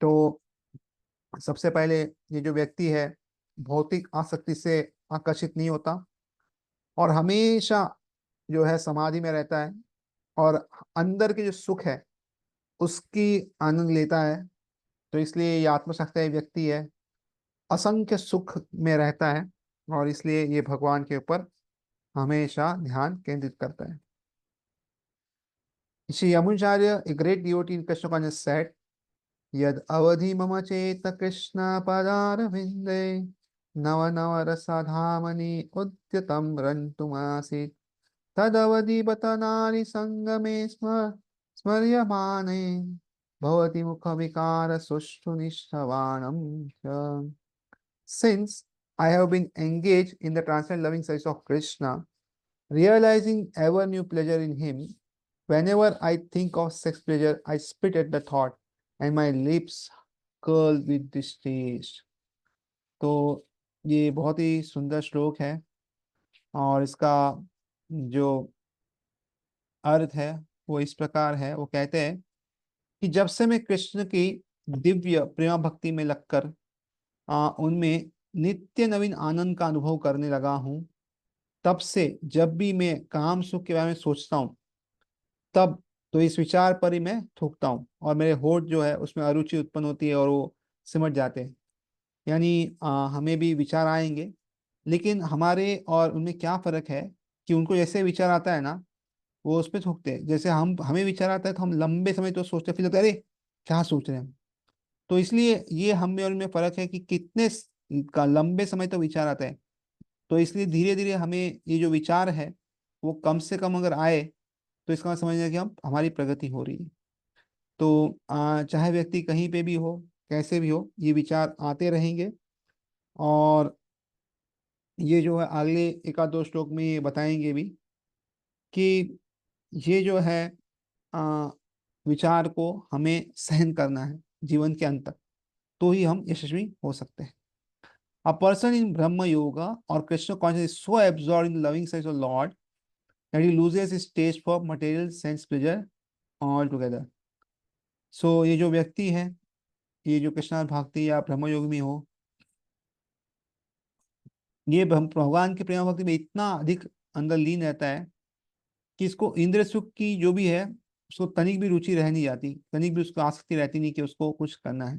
तो सबसे पहले ये जो व्यक्ति है भौतिक आसक्ति से आकर्षित नहीं होता, और हमेशा जो है समाधि में रहता है, और अंदर के जो सुख है उसकी आनंद लेता है। तो इसलिए ये आत्मसाक्षी व्यक्ति है, असंख्य सुख में रहता है, और इसलिए ये भगवान के ऊपर हमेशा ध्यान केंद्रित करता है। Shri Yamunacharya, a great devotee in Krishna consciousness, said, यद अवधि मम चेत कृष्ण पदारविंदे नव नव रसधामनि उद्यतम रंतुमासीत् तदवधि बत नारी संगमे स्मर्यमाने भवति मुख विकार सुष्ठु निष्ठवाणम च। Since I have been engaged in the transcendent loving service of Krishna, realizing ever new pleasure in him, whenever I think of sex pleasure, I spit at the thought, and my lips curl with distaste. तो ये बहुत ही सुंदर श्लोक है, और इसका जो अर्थ है वो इस प्रकार है। वो कहते हैं कि जब से मैं कृष्ण की दिव्य प्रेम भक्ति में लगकर उनमें नित्य नवीन आनंद का अनुभव करने लगा हूँ, तब से जब भी मैं काम सुख के बारे में सोचता हूँ, तब तो इस विचार पर ही मैं थूकता हूँ, और मेरे होठ जो है उसमें अरुचि उत्पन्न होती है और वो सिमट जाते हैं। यानी हमें भी विचार आएंगे, लेकिन हमारे और उनमें क्या फर्क है कि उनको जैसे विचार आता है ना वो उस पर थूकते हैं। जैसे हमें विचार आता है तो हम लंबे समय तो सोचते, फिर लगता है अरे क्या सोच रहे हैं हम। तो इसलिए ये हम में और उनमें फर्क है कि कितने का लंबे समय तो विचार आता है। तो इसलिए धीरे धीरे हमें ये जो विचार है वो कम से कम अगर आए तो इसका मतलब समझना कि हम हमारी प्रगति हो रही है। तो चाहे व्यक्ति कहीं पे भी हो, कैसे भी हो, ये विचार आते रहेंगे। और ये जो है अगले एक आध दो श्लोक में ये बताएंगे भी कि ये जो है आ, विचार को हमें सहन करना है जीवन के अंत तक, तो ही हम यशस्वी हो सकते हैं। A person in Brahma Yoga or Krishna consciousness is so absorbed in the loving service of Lord that he loses his taste for material sense pleasure altogether. So ये जो व्यक्ति है, ये जो कृष्ण भक्ति या ब्रह्म योग में हो, ये भगवान के प्रेम भक्ति में इतना अधिक अंदर लीन रहता है कि इसको इंद्रिय सुख की जो भी है उसको तनिक भी रुचि रह नहीं जाती, तनिक भी उसको आसक्ति रहती नहीं कि उसको कुछ करना है।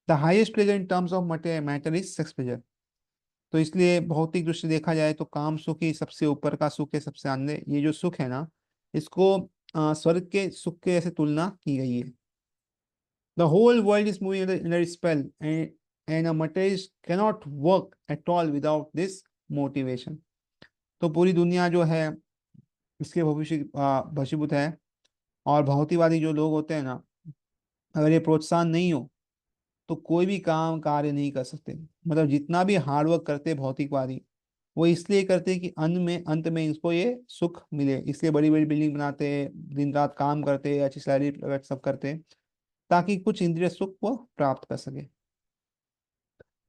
The highest pleasure in terms of matter is sex pleasure. तो इसलिए भौतिक दृष्टि देखा जाए तो काम सुख ही सबसे ऊपर का सुख है, सबसे अंदर ये जो सुख है ना, इसको स्वर्ग के सुख के ऐसे तुलना की गई है। The whole world is moving under spell and a materialist cannot work at all without this motivation। तो पूरी दुनिया जो है इसके भविष्य भशीभूत है, और भौतिकवादी जो लोग होते हैं ना, अगर ये प्रोत्साहन नहीं हो तो कोई भी काम कार्य नहीं कर सकते। मतलब जितना भी हार्डवर्क करते भौतिकवादी, वो इसलिए करते हैं कि अंत में इसको ये सुख मिले, इसलिए बड़ी बड़ी बिल्डिंग बनाते हैं, दिन रात काम करते हैं, अच्छी सैलरी सब करते हैं, ताकि कुछ इंद्रिय सुख वो प्राप्त कर सके।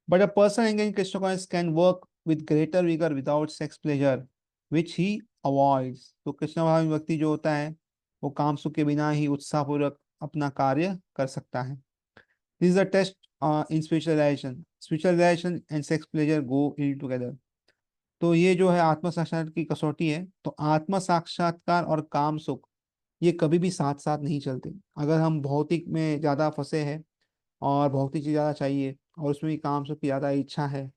But a person engage in Krishna conscious can work with greater vigour without sex pleasure which he avoids. तो कृष्ण भावी व्यक्ति जो होता है वो काम सुख के बिना ही उत्साहपूर्वक अपना कार्य कर सकता है। This is a test in spiritualisation. Spiritualisation and sex pleasure go in together. तो ये जो है आत्म साक्षात्कार की कसौटी है। तो आत्म साक्षात्कार और काम सुख ये कभी भी साथ साथ नहीं चलते। अगर हम भौतिक में ज्यादा फंसे हैं और भौतिक चीज ज्यादा चाहिए और उसमें भी काम सुख की ज्यादा इच्छा है,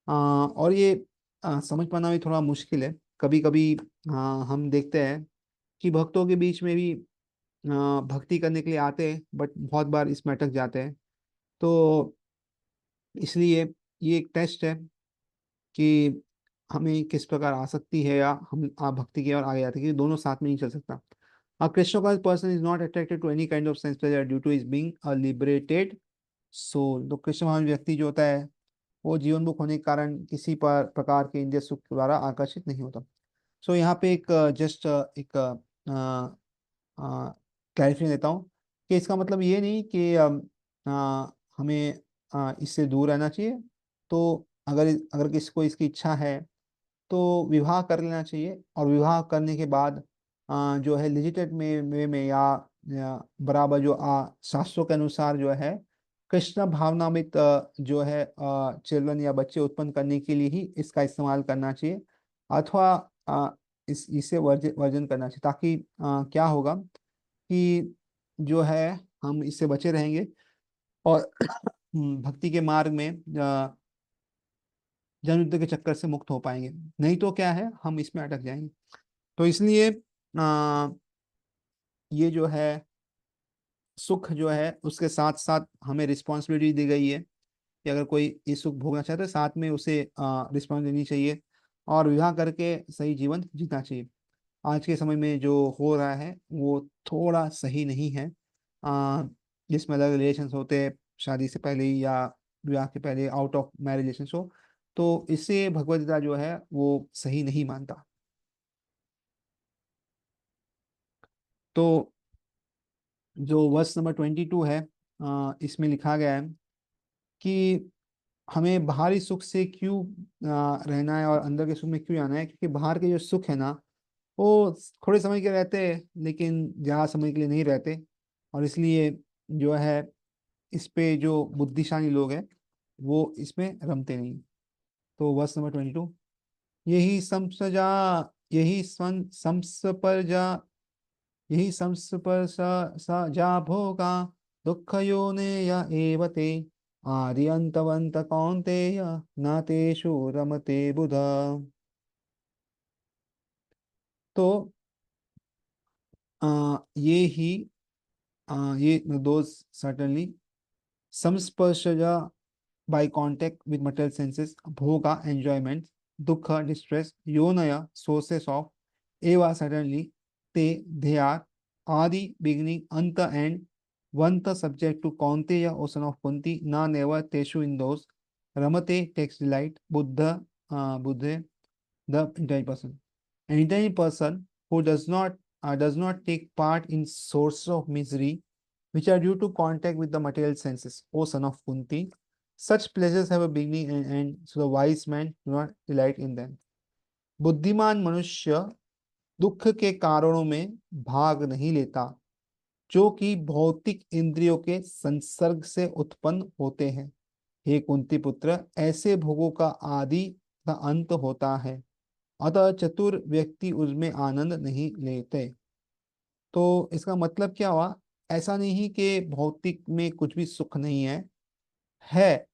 और ये समझ पाना भी थोड़ा मुश्किल है। कभी कभी हम देखते हैं कि भक्तों के बीच में भी भक्ति करने के लिए आते हैं बट बहुत बार इसमें अटक जाते हैं। तो इसलिए ये एक टेस्ट है कि हमें किस प्रकार आसक्ति है या हम आप भक्ति की ओर आगे जाते हैं, क्योंकि दोनों साथ में नहीं चल सकता। A Krishna conscious person is not attracted to any kind of sense pleasure due to his being a liberated soul। तो कृष्ण भावी व्यक्ति जो होता है वो जीवन मुक्त होने के कारण किसी पर प्रकार के इंद्रिय सुख द्वारा आकर्षित नहीं होता। सो यहाँ पे एक जस्ट एक क्लैरिफिकेशन देता हूँ कि इसका मतलब ये नहीं कि हमें इससे दूर रहना चाहिए। तो अगर अगर किसी को इसकी इच्छा है तो विवाह कर लेना चाहिए, और विवाह करने के बाद जो है लिजिटेड में या बराबर जो शास्त्रों के अनुसार जो है कृष्ण भावनामृत जो है चिल्ड्रन या बच्चे उत्पन्न करने के लिए ही इसका इस्तेमाल करना चाहिए, अथवा इसे वर्जन करना चाहिए, ताकि क्या होगा कि जो है हम इससे बचे रहेंगे और भक्ति के मार्ग में जन युद्ध के चक्कर से मुक्त हो पाएंगे। नहीं तो क्या है, हम इसमें अटक जाएंगे। तो इसलिए ये जो है सुख जो है उसके साथ साथ हमें रिस्पॉन्सिबिलिटी दी गई है कि अगर कोई ये सुख भोगना चाहता है साथ में उसे रिस्पॉन्स देनी चाहिए और विवाह करके सही जीवन जीना चाहिए। आज के समय में जो हो रहा है वो थोड़ा सही नहीं है, जिसमें अलग रिलेशंस होते हैं शादी से पहले ही या विवाह के पहले, आउट ऑफ मैरिज रिलेशंस हो, तो इससे भगवद गीता जो है वो सही नहीं मानता। तो जो वर्स नंबर 22 है, इसमें लिखा गया है कि हमें बाहरी सुख से क्यों रहना है और अंदर के सुख में क्यों आना है, क्योंकि बाहर के जो सुख है ना वो थोड़े समय के रहते हैं लेकिन ज़्यादा समय के लिए नहीं रहते, और इसलिए जो है इस पे जो बुद्धिशाली लोग हैं वो इसमें रमते नहीं। तो वर्स नंबर 22, यही समसजा यही संस पर जा यही संस पर सा जा भोगा दुख योने या एवते आर्यंतवंत कौन्तेय न तेषु रमते बुधा। तो ये ही ये those certainly संस्पर्शजा by contact with material senses, bhoga enjoyment, dukha distress, yonaya sources of, eva certainly, te they are, adi beginning, anta end, vanta subject to kaunteya or son of kunti, na never teshu in those, ramate takes delight, buddha the intelligent person. An intelligent person who does not take part in sources of misery which are due to contact with the material senses, O son of Kunti. Such pleasures have a beginning and end, so the wise man do not delight in them. बुद्धिमान मनुष्य दुख के कारणों में भाग नहीं लेता, जो कि भौतिक इंद्रियों के संसर्ग से उत्पन्न होते हैं। हे कुंती पुत्र, ऐसे भोगों का आदि का अंत होता है, अतः चतुर व्यक्ति उसमें आनंद नहीं लेते। तो इसका मतलब क्या हुआ? ऐसा नहीं कि भौतिक में कुछ भी सुख नहीं है,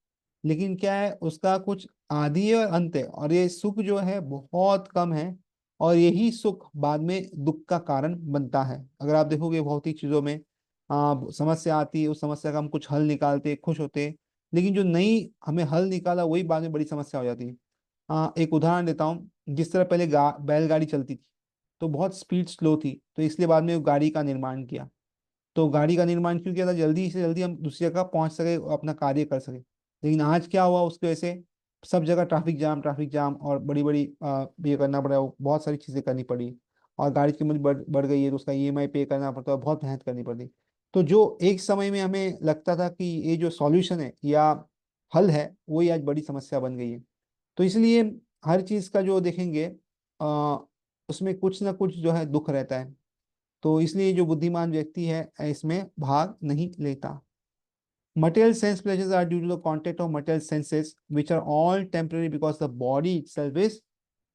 लेकिन क्या है, उसका कुछ आदि है और अंत है, और ये सुख जो है बहुत कम है, और यही सुख बाद में दुख का कारण बनता है। अगर आप देखोगे भौतिक चीजों में समस्या आती है, उस समस्या का हम कुछ हल निकालते खुश होते हैं, लेकिन जो नई हमें हल निकाला वही बाद में बड़ी समस्या हो जाती है। एक उदाहरण देता हूँ। जिस तरह पहले बैलगाड़ी चलती थी, तो बहुत स्पीड स्लो थी, तो इसलिए बाद में वो गाड़ी का निर्माण किया। तो गाड़ी का निर्माण क्यों किया था? जल्दी से जल्दी हम दूसरी जगह पहुंच सके, अपना कार्य कर सके। लेकिन आज क्या हुआ उसकी वजह से? सब जगह ट्रैफिक जाम और बड़ी बड़ी ये करना पड़ा, बहुत सारी चीजें करनी पड़ी, और गाड़ी की कीमत बढ़ गई है, तो उसका ईएमआई पे करना पड़ता है, बहुत मेहनत करनी पड़ती। तो जो एक समय में हमें लगता था कि ये जो सॉल्यूशन है या हल है, वही आज बड़ी समस्या बन गई है। तो इसलिए हर चीज का जो देखेंगे आ, उसमें कुछ ना कुछ जो है दुख रहता है। तो इसलिए जो बुद्धिमान व्यक्ति है इसमें भाग नहीं लेता। Material sense pleasures are due to the contact of material senses, which are all temporary because the body itself is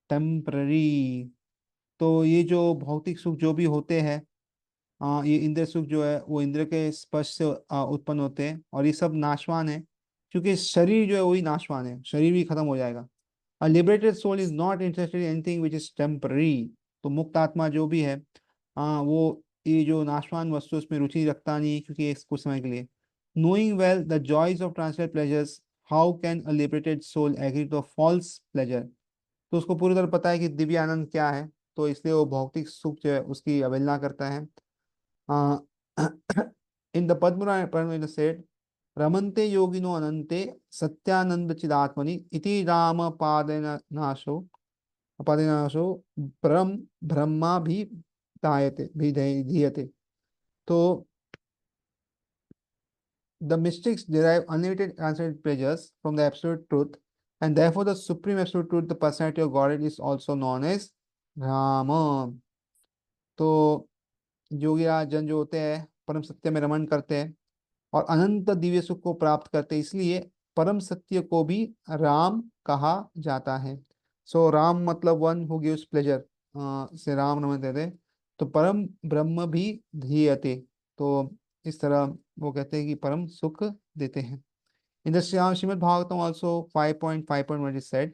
temporary. तो ये जो भौतिक सुख जो भी होते हैं, ये इंद्रिय सुख जो है वो इंद्र के स्पर्श से उत्पन्न होते हैं, और ये सब नाशवान है, क्योंकि शरीर जो है वही नाशवान है, शरीर भी खत्म हो जाएगा। A liberated soul is not interested in anything which is temporary. तो मुक्त आत्मा जो भी है, वो ये जो नाशवान वस्तु उसमें रुचि रखता नहीं, क्योंकि ये कुछ समय के लिए। Knowing well the joys of transient pleasures, how can a liberated soul agree to a false pleasure? तो उसको पूरी तरह पता है कि दिव्य आनंद क्या है, तो इसलिए वो भौतिक सुख जो है उसकी अवहेलना करता है। इन द पद्म सेठ, रमन्ते योगिनो अनंते सत्यानंद चिदात्मनि इति राम पादनाशो पादनाशो परम ब्रह्मा भी तायते भी धीयते। तो the mystics derive unlimited transcendent pleasures from the absolute truth, and therefore the supreme absolute truth, the personality of Godhead, is also known as Rama. तो योगीराज जन जो होते हैं परम सत्य में रमन करते हैं और अनंत दिव्य सुख को प्राप्त करते हैं, इसलिए परम सत्य को भी राम कहा जाता है। सो राम मतलब वन हु गिव्स प्लेजर, से राम नमस्ते थे। तो परम ब्रह्म भी धीयते, तो इस तरह वो कहते हैं कि परम सुख देते हैं। In the Srimad Bhagavatam also 5.5.1 is said,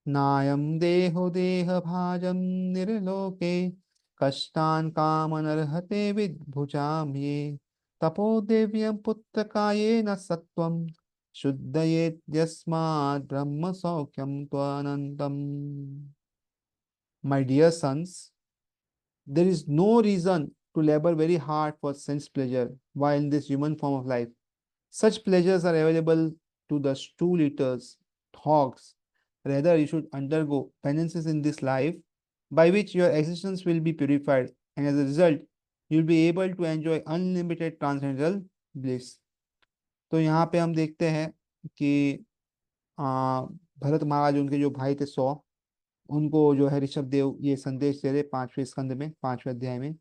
नायम देहो देह भाजम निर्लोके कष्टान कामनर्हते विद्भुजाम ये तपो दिव्यम पुत्र काये न सत्वम शुद्धये यस्मात् ब्रह्म सौख्यम त्वनंतम। My dear sons, there is no reason to labor very hard for sense pleasure while in this human form of life. Such pleasures are available to the stool eaters, hogs. Rather, you should undergo penances in this life by which your existence will be purified, and as a result, you'll be able to enjoy unlimited transcendental bliss. तो यहाँ पे हम देखते हैं कि भरत महाराज, उनके जो भाई थे 100, उनको जो है ऋषभ देव ये संदेश दे रहे 5वें स्कंद में 5वें अध्याय में।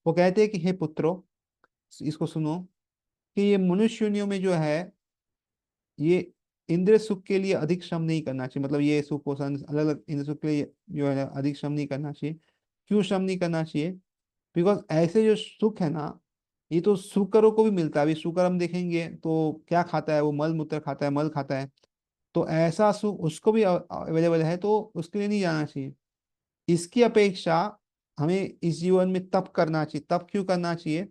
वो कहते हैं कि हे पुत्रों, इसको सुनो, कि ये मनुष्य योनियों में जो है, ये इंद्रिय सुख के लिए अधिक श्रम नहीं करना चाहिए। मतलब ये सुख को अलग अलग इंद्रिय सुख के लिए जो है अधिक श्रम नहीं करना चाहिए। क्यों श्रम नहीं करना चाहिए? बिकॉज ऐसे जो सुख है ना, ये तो सूकरों को भी मिलता है। अभी सूकर हम देखेंगे तो क्या खाता है, वो मल मूत्र खाता है, मल खाता है। तो ऐसा सुख उसको भी अवेलेबल है, तो उसके लिए नहीं जाना चाहिए। इसकी अपेक्षा हमें इस जीवन में तप करना चाहिए। तप क्यों करना चाहिए?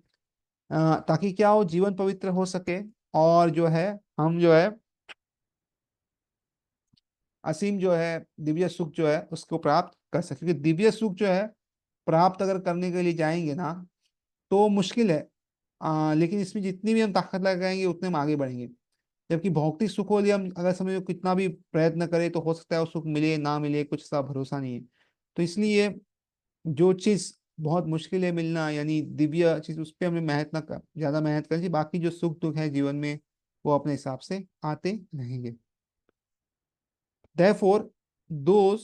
ताकि क्या हो, जीवन पवित्र हो सके, और जो है हम जो है असीम जो है दिव्य सुख जो है उसको प्राप्त कर सके। क्योंकि दिव्य सुख जो है प्राप्त अगर करने के लिए जाएंगे ना, तो मुश्किल है। लेकिन इसमें जितनी भी हम ताकत लगाएंगे उतने हम आगे बढ़ेंगे। जबकि भौतिक सुख के लिए हम अगर समझो कितना भी प्रयत्न करें, तो हो सकता है वो सुख मिले ना मिले, कुछ सा भरोसा नहीं है। तो इसलिए जो चीज बहुत मुश्किल है मिलना, यानी दिव्य चीज, उस पर हमें मेहनत ना कर ज्यादा मेहनत करनी चाहिए। बाकी जो सुख दुख है जीवन में, वो अपने हिसाब से आते रहेंगे। Therefore, those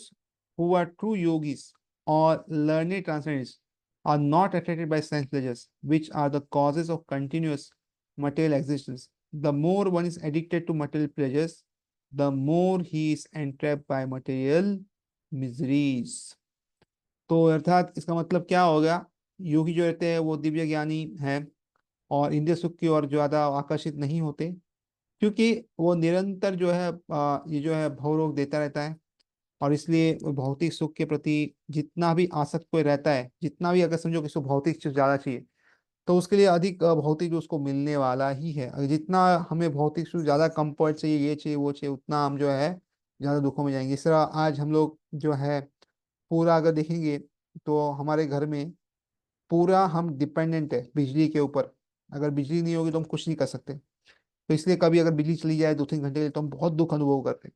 who are true yogis or learned transcendents are not attracted by sense pleasures, which are the causes of continuous material existence. The more one is addicted to material pleasures, the more he is entrapped by material miseries. तो अर्थात इसका मतलब क्या हो गया, योगी जो रहते हैं वो दिव्य ज्ञानी है और इंद्रिय सुख की ओर ज्यादा आकर्षित नहीं होते, क्योंकि वो निरंतर जो है ये जो है भवरोग देता रहता है, और इसलिए वो भौतिक सुख के प्रति जितना भी आसक्त कोई रहता है, जितना भी अगर समझो किसी को भौतिक चीज ज्यादा चाहिए, तो उसके लिए अधिक भौतिक जो उसको मिलने वाला ही है। अगर जितना हमें भौतिक सुख ज्यादा कंफर्ट चाहिए, ये चाहिए वो चाहिए, उतना हम जो है ज्यादा दुखों में जाएंगे। इस तरह आज हम लोग जो है पूरा अगर देखेंगे तो हमारे घर में पूरा हम डिपेंडेंट है बिजली के ऊपर। अगर बिजली नहीं होगी तो हम कुछ नहीं कर सकते। तो इसलिए कभी अगर बिजली चली जाए 2-3 घंटे के लिए तो हम बहुत दुख अनुभव करते हैं।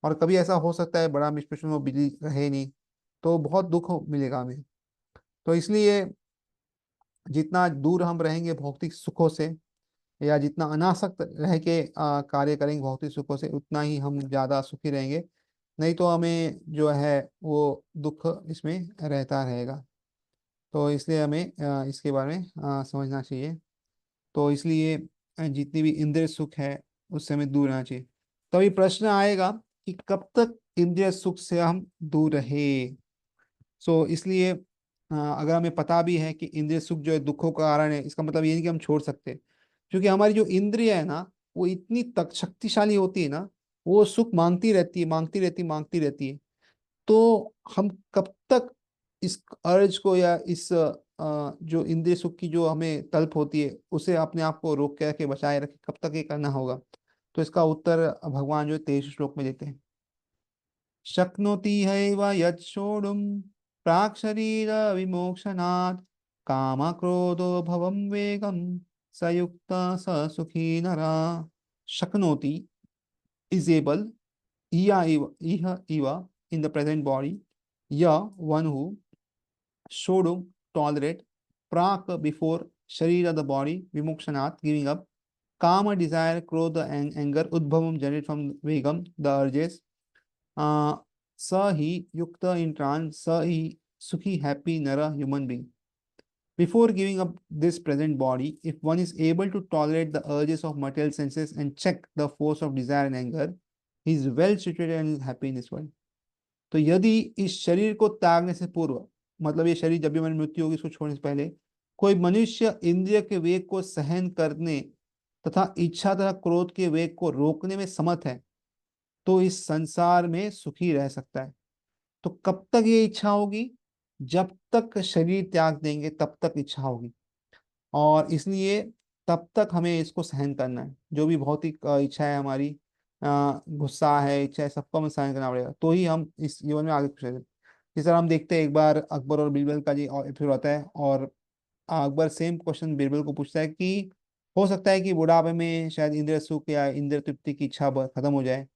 और कभी ऐसा हो सकता है बड़ा मिसप्रश्न में बिजली रहे नहीं, तो बहुत दुख मिलेगा हमें। तो इसलिए जितना दूर हम रहेंगे भौतिक सुखों से, या जितना अनासक्त रह के कार्य करेंगे भौतिक सुखों से, उतना ही हम ज्यादा सुखी रहेंगे। नहीं तो हमें जो है वो दुख इसमें रहता रहेगा। तो इसलिए हमें इसके बारे में समझना चाहिए। तो इसलिए जितनी भी इंद्रिय सुख है उससे हमें दूर रहना चाहिए। तो अभी प्रश्न आएगा कि कब तक इंद्रिय सुख से हम दूर रहे। सो इसलिए अगर हमें पता भी है कि इंद्रिय सुख जो है दुखों का कारण है, इसका मतलब ये नहीं कि हम छोड़ सकते। क्योंकि हमारी जो इंद्रिय है ना, वो इतनी तक शक्तिशाली होती है ना, वो सुख मांगती रहती है, मांगती रहती है, मांगती रहती है। तो हम कब तक इस अर्ज को, या इस जो इंद्रिय सुख की जो हमें तल्प होती है, उसे अपने आप को रोक के रखे, बचाए रखे, कब तक ये करना होगा। तो इसका उत्तर भगवान जो 23 श्लोक में देते हैं। शक्नोति हैव यत् सोढुम् प्राक् शरीर विमोक्षणात् काम क्रोधो भवं वेगम स युक्त स सुखी नरा। शक्नोति is able, iha in the present body, ya one who, shodum tolerate, prak before, sharira the body, vimokshanat giving up, kama desire, krodha and anger, udbhavam generated from vegam the urges, uh, sa hi yukta in trance, sa hi sukhi happy nara human being. Before giving up this present body, if one is able to tolerate the urges of material senses and check the force of desire and anger, he is well situated and is happy in this world. तो यदि इस शरीर को त्यागने से पूर्व, मतलब ये शरीर जब भी हमारी मृत्यु होगी इसको छोड़ने से पहले, कोई मनुष्य इंद्रिय के वेग को सहन करने तथा इच्छा तथा क्रोध के वेग को रोकने में समर्थ है, तो इस संसार में सुखी रह सकता है। तो कब तक ये इच्छा होगी? जब तक शरीर त्याग देंगे तब तक इच्छा होगी। और इसलिए तब तक हमें इसको सहन करना है, जो भी भौतिक इच्छा है हमारी, गुस्सा है, इच्छा है, सबको हमें सहन करना पड़ेगा, तो ही हम इस जीवन में आगे खुश रहते हैं। जिस तरह हम देखते हैं एक बार अकबर और बीरबल का जी एपिसोड आता है, और अकबर सेम क्वेश्चन बीरबल को पूछता है कि हो सकता है कि बुढ़ापे में शायद इंद्रिय सुख या इंद्रिय तृप्ति की इच्छा खत्म हो जाए।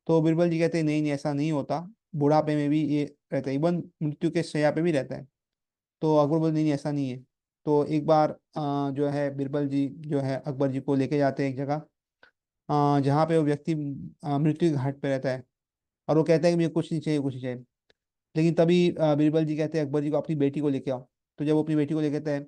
तो बीरबल जी कहते हैं नहीं नहीं, ऐसा नहीं होता, बुढ़ापे में भी ये रहता है, इवन मृत्यु के शैया पे भी रहता है। तो अकबर बोले नहीं नहीं, ऐसा नहीं है। तो एक बार जो है बीरबल जी जो है अकबर जी को लेके जाते हैं एक जगह, जहाँ पे वो व्यक्ति मृत्यु के घाट पे रहता है, और वो कहता है कि मुझे कुछ नहीं चाहिए, कुछ नहीं चाहिए। लेकिन तभी बीरबल जी कहते हैं अकबर जी को अपनी बेटी को लेके आओ। तो जब वो अपनी बेटी को लेके आते हैं,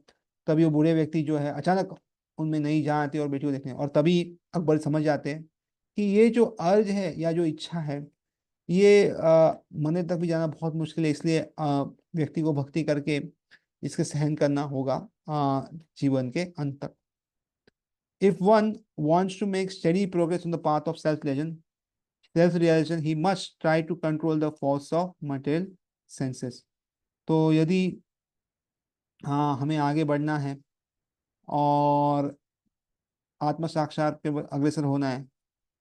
तभी वो बूढ़े व्यक्ति जो है अचानक उनमें नहीं जान आती और बेटी को देखने, और तभी अकबर समझ जाते हैं कि ये जो अर्ज है या जो इच्छा है, ये मरने तक भी जाना बहुत मुश्किल है। इसलिए व्यक्ति को भक्ति करके इसके सहन करना होगा जीवन के अंत तक। If one wants to make steady progress on the path of self-realization, he must try to control the force of material senses. तो यदि हाँ हमें आगे बढ़ना है और आत्म साक्षात पे अग्रसर होना है,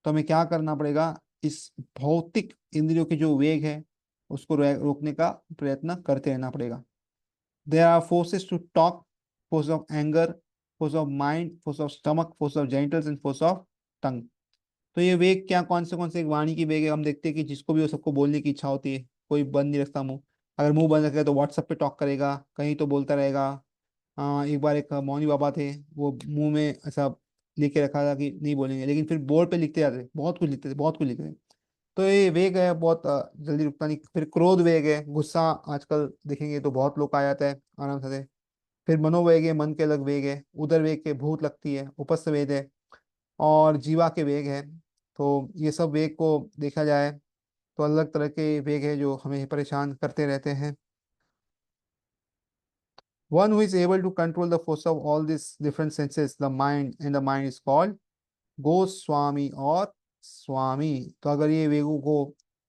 तो हमें क्या करना पड़ेगा? इस भौतिक इंद्रियों के जो वेग है उसको रोकने का प्रयत्न करते रहना पड़ेगा। There are forces to talk, force of anger, force of mind, force of stomach, force of genitals and force of tongue. तो ये वेग क्या, कौन से एक वाणी की वेग है। हम देखते हैं कि जिसको भी वो सबको बोलने की इच्छा होती है, कोई बंद नहीं रखता मुंह। अगर मुंह बंद रखे तो व्हाट्सएप पे टॉक करेगा, कहीं तो बोलता रहेगा। एक बार एक मौनी बाबा थे, वो मुंह में ऐसा लेके रखा था कि नहीं बोलेंगे, लेकिन फिर बोर्ड पे लिखते जाते थे, बहुत कुछ लिखते थे, बहुत कुछ लिखते थे। तो ये वेग है बहुत जल्दी रुकता नहीं। फिर क्रोध वेग है, गुस्सा आजकल देखेंगे तो बहुत लोग आ जाता है आराम से। फिर मनोवेग है, मन के अलग वेग है। उदर वेग के भूत लगती है, उपस्थ वेग है, और जीवा के वेग है। तो ये सब वेग को देखा जाए तो अलग तरह के वेग है जो हमें परेशान करते रहते हैं। One who is able to control the force of all these different senses, the mind, and the mind is called Goswami और स्वामी। तो अगर ये वेगों को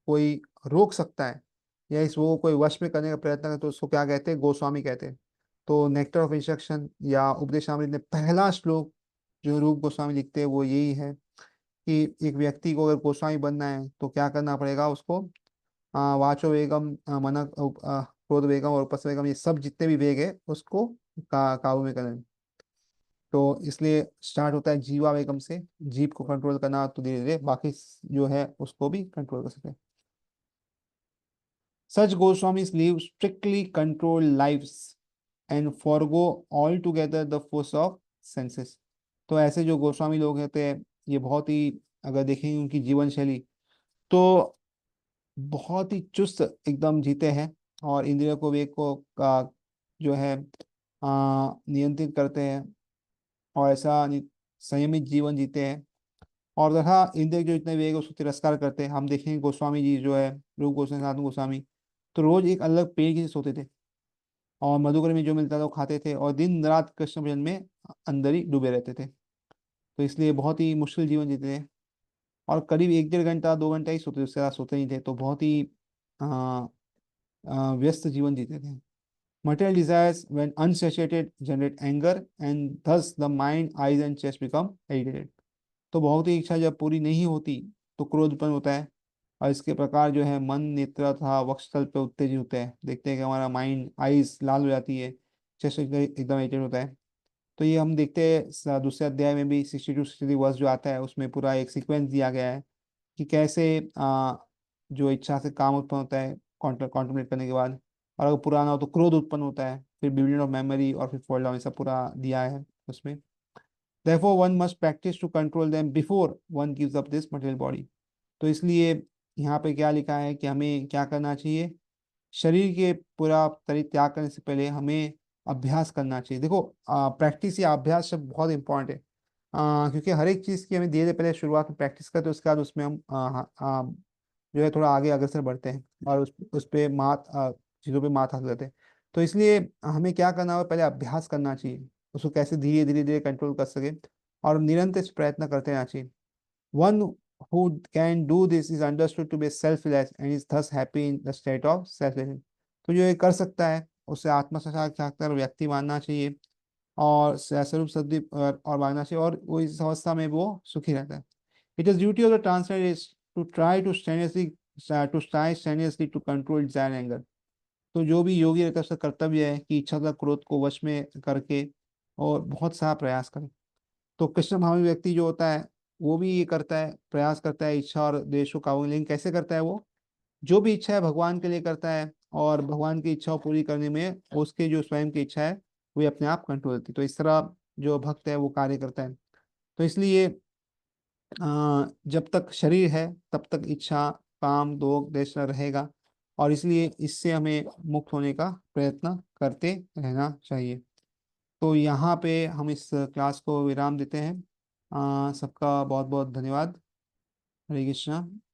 कोई रोक सकता है या इस वो कोई वश में करने का प्रयत्न करे तो उसको क्या कहते हैं? गोस्वामी कहते हैं। तो नेक्टर ऑफ इंस्ट्रक्शन या उपदेशामृत में पहला श्लोक जो रूप गोस्वामी लिखते हैं वो यही है कि एक व्यक्ति को अगर गोस्वामी बनना है तो क्या करना पड़ेगा उसको? वाचो वेगम, मन, क्रोध वेगम और उपस वेगम, ये सब जितने भी वेग है उसको काबू में करना है। तो इसलिए स्टार्ट होता है जीवा वेगम से। जीभ को कंट्रोल करना तो धीरे धीरे बाकी जो है उसको भी कंट्रोल कर सके। Such Goswamis live strictly control lives and forgo all together the force of senses. तो ऐसे जो गोस्वामी लोग होते हैं ये बहुत ही, अगर देखेंगे उनकी जीवन शैली तो बहुत ही चुस्त एकदम जीते हैं, और इंद्रियों को वेग को जो है नियंत्रित करते हैं, और ऐसा संयमित जीवन जीते हैं। और तथा इंद्रिय जो इतने वेग है उसको तिरस्कार करते हैं। हम देखेंगे गोस्वामी जी जो है, रूप गोस्वामी सनातन गोस्वामी, तो रोज एक अलग पेड़ के नीचे सोते थे, और मधुकर में जो मिलता था वो खाते थे, और दिन रात कृष्ण भजन में अंदर ही डूबे रहते थे। तो इसलिए बहुत ही मुश्किल जीवन जीते थे, और करीब 1 1.5 घंटा 2 घंटा ही सोते थे, उससे ज़्यादा सोते नहीं थे। तो बहुत ही आ, व्यस्त जीवन जीते थे। Material desires, when unsatiated, generate anger, and thus the mind, eyes, and chest become agitated. तो बहुत ही इच्छा जब पूरी नहीं होती तो क्रोध उत्पन्न होता है, और इसके प्रकार जो है मन, नेत्र तथा वक्षस्थल पे उत्तेजित होते हैं। देखते हैं कि हमारा माइंड, आईज लाल हो जाती है, चेस्ट एकदम एजिटेट होता है। तो ये हम देखते हैं दूसरे अध्याय में भी 62 63 वर्ष जो आता है उसमें पूरा एक सीक्वेंस दिया गया है कि कैसे जो इच्छा से काम उत्पन्न होता है कॉन्टेम्पलेट करने के बाद, और अगर पुराना हो तो क्रोध उत्पन्न होता है, फिर बिल्डिंग ऑफ मेमोरी, और फिर फॉल डाउन, सब पूरा दिया है उसमें। Therefore one must practice to control them before one gives up this material body। तो इसलिए यहाँ पे क्या लिखा है कि हमें क्या करना चाहिए? शरीर के पूरा परित्याग करने से पहले हमें अभ्यास करना चाहिए। देखो प्रैक्टिस या अभ्यास शब्द बहुत इंपॉर्टेंट है, क्योंकि हर एक चीज़ की हमें धीरे धीरे पहले शुरुआत में प्रैक्टिस करते हैं, उसके बाद उसमें हम जो है थोड़ा आगे अग्रसर बढ़ते हैं, और उस पे चीज़ों पे मात हासिल करते हैं। तो इसलिए हमें क्या करना होगा? पहले अभ्यास करना चाहिए उसको कैसे धीरे धीरे धीरे कंट्रोल कर सके, और निरंतर इस प्रयत्न करते रहना चाहिए। One who can do this is understood to be selfless and is thus happy in the state of selflessness। तो जो ये कर सकता है उसे आत्म साक्षात्कार व्यक्ति मानना चाहिए, और स्वरूप सद्दीप और मानना चाहिए, और वो इस अवस्था में वो सुखी रहता है। It is duty of the translator is to try to strenuously to control desire anger. तो जो भी योगी रहता है उसका कर्तव्य है कि इच्छा तथा क्रोध को वश में करके और बहुत सा प्रयास करे। तो कृष्ण भावी व्यक्ति जो होता है वो भी ये करता है, प्रयास करता है इच्छा और द्वेष को काबू में। लेकिन कैसे करता है वो? जो भी इच्छा है भगवान के लिए करता है, और भगवान की इच्छा पूरी करने में उसके जो स्वयं की इच्छा है वो अपने आप कंट्रोल होती है। तो इस तरह जो भक्त है वो कार्य करता है। तो इसलिए जब तक शरीर है तब तक इच्छा, काम, दोग, देश रहेगा, और इसलिए इससे हमें मुक्त होने का प्रयत्न करते रहना चाहिए। तो यहाँ पे हम इस क्लास को विराम देते हैं। सबका बहुत बहुत धन्यवाद। हरे कृष्णा।